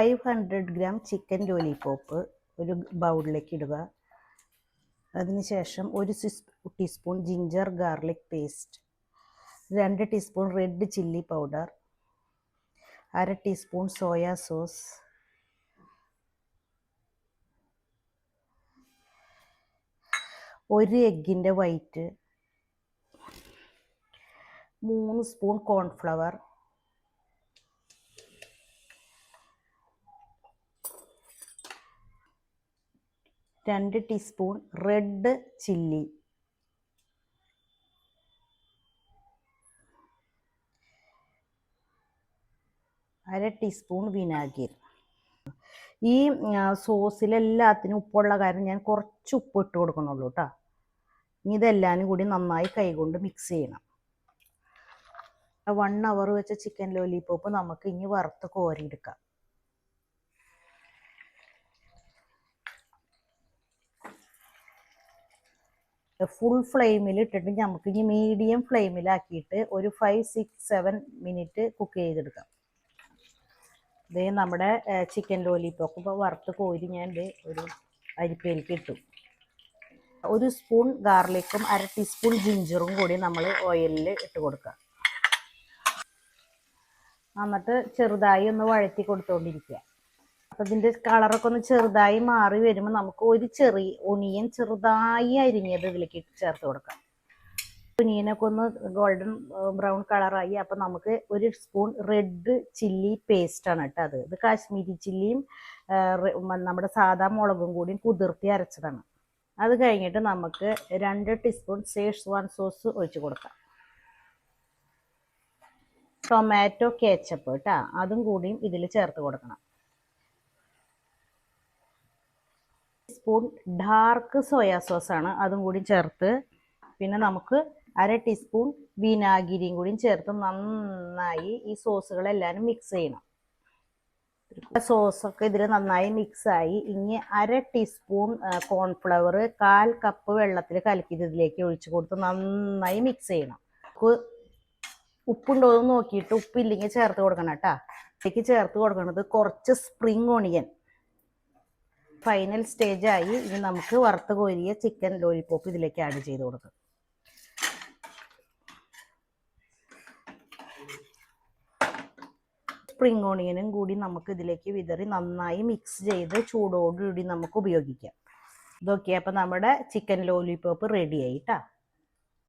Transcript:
500 gram chicken lollipop ഒരു ബൗളിലേക്ക് ഇടുക. അതിനുശേഷം 1 teaspoon ginger garlic paste, 2 teaspoon red chilli powder, 1/2 teaspoon soya sauce, 1 എഗ്ഗിൻ്റെ white, 3 spoon cornflour, 2 teaspoon red chilli, 1/2 teaspoon വിനാഗിരി. ഈ സോസിലെല്ലാത്തിനും ഉപ്പുള്ള കാരണം ഞാൻ കുറച്ച് ഉപ്പ് ഇട്ട് കൊടുക്കണുള്ളൂ കേട്ടോ. ഇതെല്ലാനും കൂടി നന്നായി കൈകൊണ്ട് മിക്സ് ചെയ്യണം. 1 അവർ വെച്ച ചിക്കൻ ലോലിപോപ്പ് നമുക്ക് ഇനി വറുത്ത് കോരിയെടുക്കാം. ഫുൾ ഫ്ലെയിമിൽ ഇട്ടിട്ട് നമുക്ക് ഇനി മീഡിയം ഫ്ലെയിമിലാക്കിയിട്ട് ഒരു 5-6-7 മിനിറ്റ് കുക്ക് ചെയ്തെടുക്കാം. ഇതേ നമ്മുടെ ചിക്കൻ ലോലിപോപ്പ് ഇപ്പോൾ വറുത്ത് കോരി ഞാൻ ഒരു അരിപ്പയിലേക്ക് ഇട്ടു. 1 സ്പൂൺ ഗാർലിക്കും 1/2 ടീസ്പൂൺ ജിഞ്ചറും കൂടി നമ്മൾ ഓയിലിൽ ഇട്ട് കൊടുക്കുക. എന്നിട്ട് ചെറുതായി ഒന്ന് വഴറ്റി കൊടുത്തുകൊണ്ടിരിക്കുക. അപ്പോൾ ഇതിൻ്റെ കളറൊക്കെ ഒന്ന് ചെറുതായി മാറി വരുമ്പോൾ നമുക്ക് ഒരു ചെറിയ ഒണിയൻ ചെറുതായി അരിഞ്ഞത് ഇതിലേക്ക് ചേർത്ത് കൊടുക്കാം. ഒനിയനൊക്കെ ഒന്ന് ഗോൾഡൻ ബ്രൗൺ കളറായി. അപ്പോൾ നമുക്ക് 1 സ്പൂൺ റെഡ് ചില്ലി പേസ്റ്റാണ് കേട്ടോ. ഇത് കാശ്മീരി ചില്ലിയും നമ്മുടെ സാധാ മുളകും കൂടി കുതിർത്തി അരച്ചതാണ്. അത് കഴിഞ്ഞിട്ട് നമുക്ക് 2 ടീസ്പൂൺ ഷേസ്വാൻ സോസ് ഒഴിച്ച് കൊടുക്കാം. ടൊമാറ്റോ കേച്ചപ്പ് കേട്ടോ, അതും കൂടിയും ഇതിൽ ചേർത്ത് കൊടുക്കണം. സ്പൂൺ ഡാർക്ക് സോയാ സോസാണ്, അതും കൂടി ചേർത്ത്. പിന്നെ നമുക്ക് 1/2 ടീസ്പൂൺ വിനാഗിരിയും കൂടി ചേർത്ത് നന്നായി ഈ സോസുകളെല്ലാവരും മിക്സ് ചെയ്യണം. സോസൊക്കെ ഇതിൽ നന്നായി മിക്സായി. ഇനി 1/2 ടീസ്പൂൺ കോൺഫ്ലവർ 1/4 കപ്പ് വെള്ളത്തിൽ കലക്കിയത് ഇതിലേക്ക് ഒഴിച്ച് കൊടുത്ത് നന്നായി മിക്സ് ചെയ്യണം. ഉപ്പുണ്ടോ എന്ന് നോക്കിയിട്ട് ഉപ്പില്ലെങ്കിൽ ചേർത്ത് കൊടുക്കണം കേട്ടോ. ഇതിലേക്ക് ചേർത്ത് കൊടുക്കുന്നത് കുറച്ച് സ്പ്രിംഗ് ഓണിയൻ. ഫൈനൽ സ്റ്റേജായി. ഇനി നമുക്ക് വറുത്ത് കോരിയ ചിക്കൻ ലോലിപോപ്പ് ഇതിലേക്ക് ആഡ് ചെയ്ത് കൊടുക്കാം. സ്പ്രിംഗ് ഓണിയനും കൂടി നമുക്ക് ഇതിലേക്ക് വിതറി നന്നായി മിക്സ് ചെയ്ത് ചൂടോടുകൂടി നമുക്ക് ഉപയോഗിക്കാം. ഇതൊക്കെ അപ്പോൾ നമ്മുടെ ചിക്കൻ ലോലിപോപ്പ് റെഡി ആയിട്ടാ.